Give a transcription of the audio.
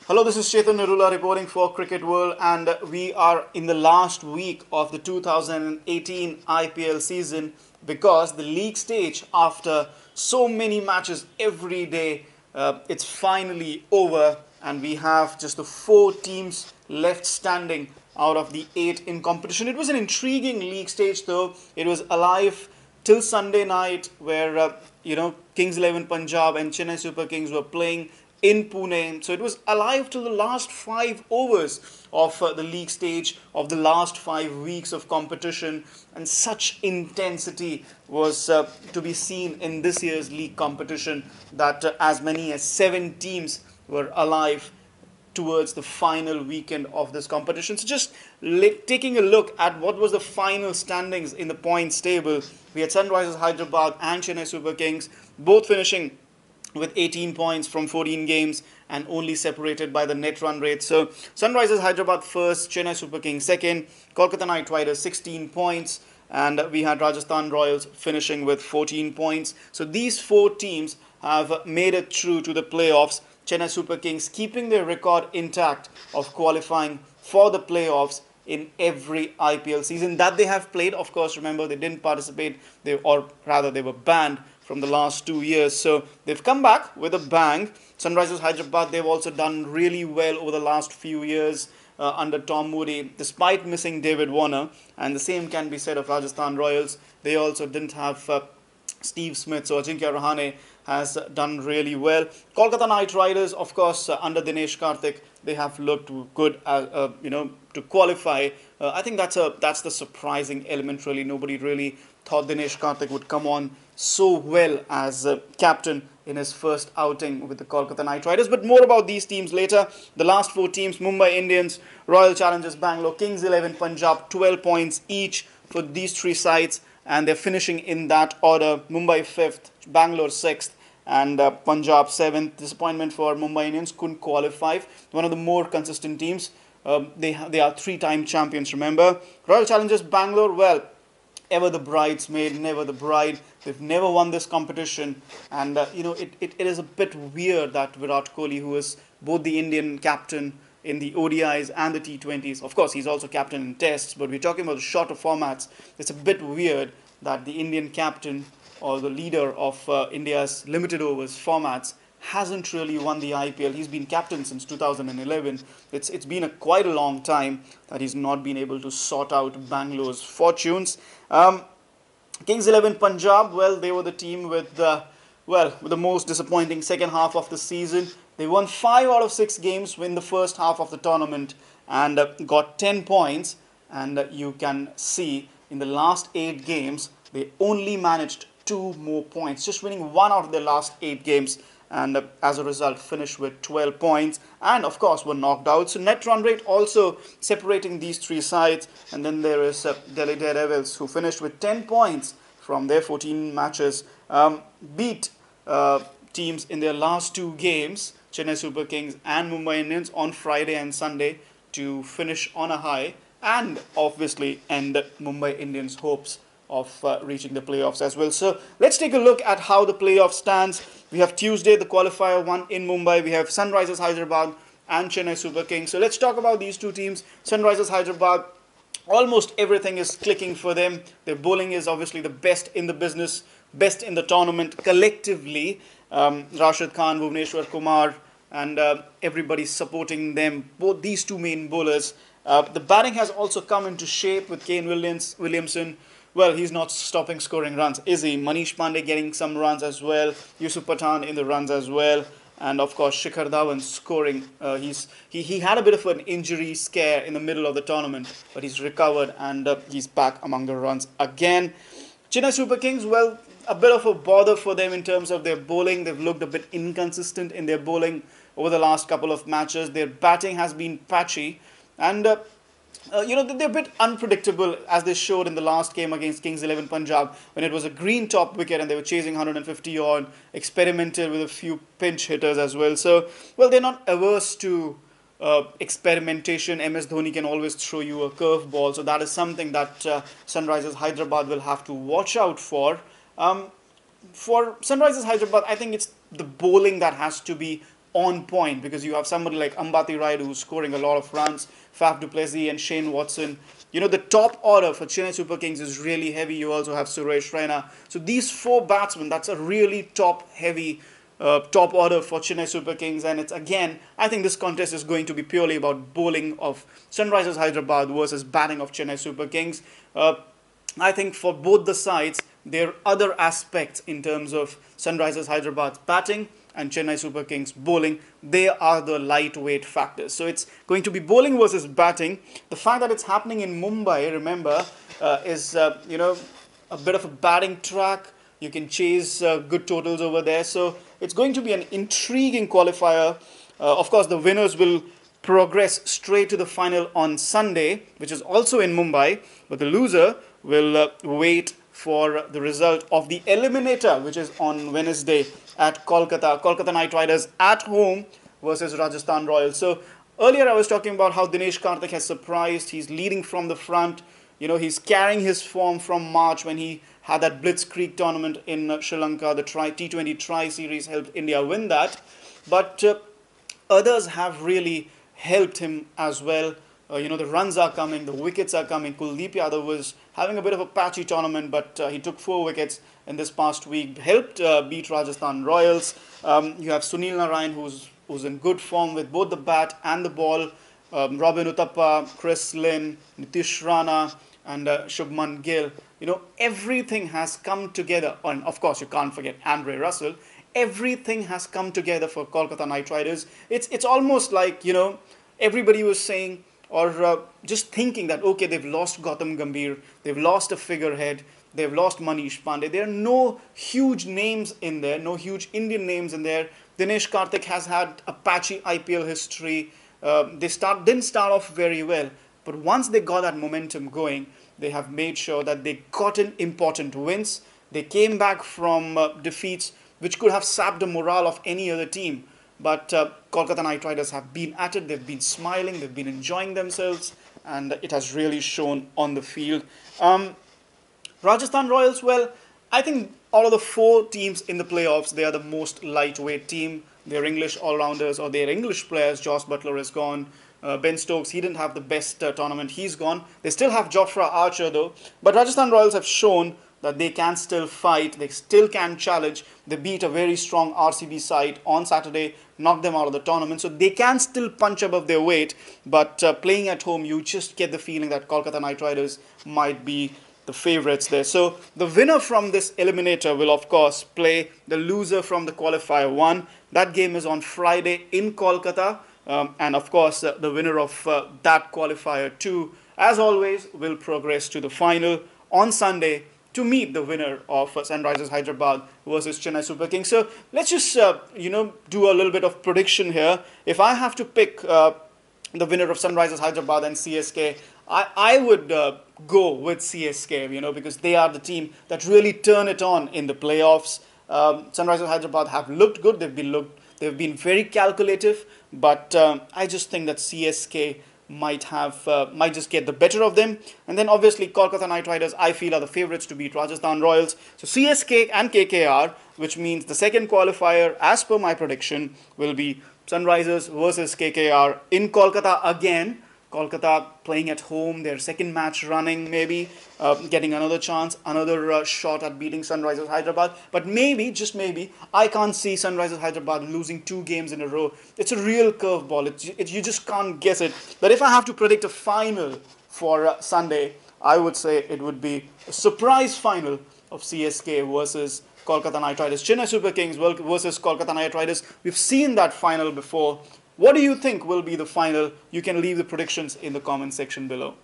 Hello, this is Chetan Narula reporting for Cricket World, and we are in the last week of the 2018 IPL season because the league stage, after so many matches every day, it's finally over, and we have just the four teams left standing out of the eight in competition. It was an intriguing league stage, though. It was alive till Sunday night, where Kings 11 Punjab and Chennai Super Kings were playing in Pune. So it was alive till the last 5 overs of the league stage of the last 5 weeks of competition, and such intensity was to be seen in this year's league competition that as many as 7 teams were alive towards the final weekend of this competition. So just taking a look at what was the final standings in the points table, we had Sunrisers Hyderabad and Chennai Super Kings both finishing with 18 points from 14 games and only separated by the net run rate. So Sunrisers Hyderabad first, Chennai Super Kings second, Kolkata Knight Riders 16 points, and we had Rajasthan Royals finishing with 14 points. So these four teams have made it through to the playoffs. Chennai Super Kings keeping their record intact of qualifying for the playoffs in every IPL season that they have played. Of course, remember, they didn't participate, they were banned from the last 2 years. So they've come back with a bang. Sunrisers Hyderabad, they've also done really well over the last few years under Tom Moody, despite missing David Warner. And the same can be said of Rajasthan Royals. They also didn't have Steve Smith, so Ajinkya Rahane has done really well. Kolkata Knight Riders, of course, under Dinesh Karthik, they have looked good, to qualify. I think that's the surprising element. Really, nobody really thought Dinesh Karthik would come on so well as captain in his first outing with the Kolkata Knight Riders. But more about these teams later. The last four teams: Mumbai Indians, Royal Challengers Bangalore, Kings 11 Punjab, 12 points each for these three sides, and they're finishing in that order. Mumbai 5th, Bangalore 6th, and Punjab 7th. Disappointment for Mumbai Indians, couldn't qualify. One of the more consistent teams. They are three-time champions, remember. Royal Challengers Bangalore, well, ever the bridesmaid, never the bride. They've never won this competition, and it is a bit weird that Virat Kohli, who is both the Indian captain in the ODIs and the T20s, of course he's also captain in tests, but we're talking about the shorter formats. It's a bit weird that the Indian captain or the leader of India's limited overs formats hasn't really won the IPL. He's been captain since 2011. It's been quite a long time that he's not been able to sort out Bangalore's fortunes. Kings 11 Punjab, well, they were the team with the most disappointing second half of the season. They won 5 out of 6 games in the first half of the tournament and got 10 points. And you can see in the last 8 games, they only managed 2 more points, just winning 1 out of their last 8 games. And as a result, finished with 12 points and, of course, were knocked out. So net run rate also separating these three sides. And then there is Delhi Daredevils, who finished with 10 points from their 14 matches, beat teams in their last 2 games, Chennai Super Kings and Mumbai Indians, on Friday and Sunday to finish on a high and obviously end Mumbai Indians' hopes of reaching the playoffs as well. So let's take a look at how the playoff stands. We have Tuesday, the qualifier one in Mumbai. We have Sunrisers Hyderabad and Chennai Super Kings. So let's talk about these two teams. Sunrisers Hyderabad, almost everything is clicking for them. Their bowling is obviously the best in the business, best in the tournament collectively. Rashid Khan, Bhuvneshwar Kumar, and everybody supporting them, both these two main bowlers. The batting has also come into shape with Kane Williamson. Well, he's not stopping scoring runs, is he? Manish Pandey getting some runs as well. Yusuf Pathan in the runs as well. And of course, Shikhar Dhawan scoring. He had a bit of an injury scare in the middle of the tournament, but he's recovered and he's back among the runs again. Chennai Super Kings, well, a bit of a bother for them in terms of their bowling. They've looked a bit inconsistent in their bowling over the last couple of matches. Their batting has been patchy, and they're a bit unpredictable, as they showed in the last game against Kings 11 Punjab, when it was a green top wicket and they were chasing 150 odd, experimented with a few pinch hitters as well. So, well, they're not averse to experimentation. MS Dhoni can always throw you a curveball, so that is something that Sunrisers Hyderabad will have to watch out for. For Sunrisers Hyderabad, I think it's the bowling that has to be on point because you have somebody like Ambati Rayudu who's scoring a lot of runs, Faf du Plessis and Shane Watson. The top order for Chennai Super Kings is really heavy. You also have Suresh Raina. So these four batsmen, that's a really top-heavy top order for Chennai Super Kings. And it's again, I think this contest is going to be purely about bowling of Sunrisers Hyderabad versus batting of Chennai Super Kings. I think for both the sides, there are other aspects in terms of Sunrisers Hyderabad's batting and Chennai Super Kings bowling. They are the lightweight factors. So it's going to be bowling versus batting. The fact that it's happening in Mumbai, remember, is a bit of a batting track. You can chase good totals over there. So it's going to be an intriguing qualifier. Of course, the winners will progress straight to the final on Sunday, which is also in Mumbai. But the loser will wait for the result of the Eliminator, which is on Wednesday at Kolkata. Kolkata Knight Riders at home versus Rajasthan Royals. So earlier I was talking about how Dinesh Karthik has surprised. He's leading from the front. He's carrying his form from March when he had that Blitzkrieg tournament in Sri Lanka. The T20 Tri-Series helped India win that. But others have really helped him as well. The runs are coming, the wickets are coming. Kuldeep Yadav was having a bit of a patchy tournament, but he took 4 wickets in this past week, helped beat Rajasthan Royals. You have Sunil Narine, who's in good form with both the bat and the ball. Robin Uthappa, Chris Lynn, Nitish Rana, and Shubman Gill. Everything has come together. And of course, you can't forget Andre Russell. Everything has come together for Kolkata Knight Riders. It's almost like, everybody was saying, or just thinking that, okay, they've lost Gautam Gambhir, they've lost a figurehead, they've lost Manish Pandey. There are no huge names in there, no huge Indian names in there. Dinesh Karthik has had a patchy IPL history. They didn't start off very well, but once they got that momentum going, they have made sure that they got in important wins. They came back from defeats which could have sapped the morale of any other team. But Kolkata Knight Riders have been at it, they've been smiling, they've been enjoying themselves, and it has really shown on the field. Rajasthan Royals, well, I think out of the 4 teams in the playoffs, they are the most lightweight team. Their English all-rounders or their English players, Josh Butler is gone. Ben Stokes, he didn't have the best tournament, he's gone. They still have Jofra Archer though. But Rajasthan Royals have shown that they can still fight, they still can challenge. They beat a very strong RCB side on Saturday, knocked them out of the tournament. So they can still punch above their weight, but playing at home, you just get the feeling that Kolkata Knight Riders might be the favourites there. So the winner from this eliminator will of course play the loser from the qualifier 1. That game is on Friday in Kolkata. And of course, the winner of that qualifier 2, as always, will progress to the final on Sunday to meet the winner of Sunrisers Hyderabad versus Chennai Super Kings. So let's just, do a little bit of prediction here. If I have to pick the winner of Sunrisers Hyderabad and CSK, I would go with CSK, because they are the team that really turn it on in the playoffs. Sunrisers Hyderabad have looked good. They've been very calculative, but I just think that CSK might just get the better of them. And then obviously Kolkata Knight Riders, I feel, are the favourites to beat Rajasthan Royals. So CSK and KKR, which means the second qualifier, as per my prediction, will be Sunrisers versus KKR in Kolkata again. Kolkata playing at home, their second match running, maybe getting another chance, another shot at beating Sunrisers Hyderabad. But maybe, just maybe, I can't see Sunrisers Hyderabad losing 2 games in a row. It's a real curveball. You just can't guess it. But if I have to predict a final for Sunday, I would say it would be a surprise final of CSK versus Kolkata Knight Riders. Chennai Super Kings versus Kolkata Knight Riders. We've seen that final before. What do you think will be the final? You can leave the predictions in the comment section below.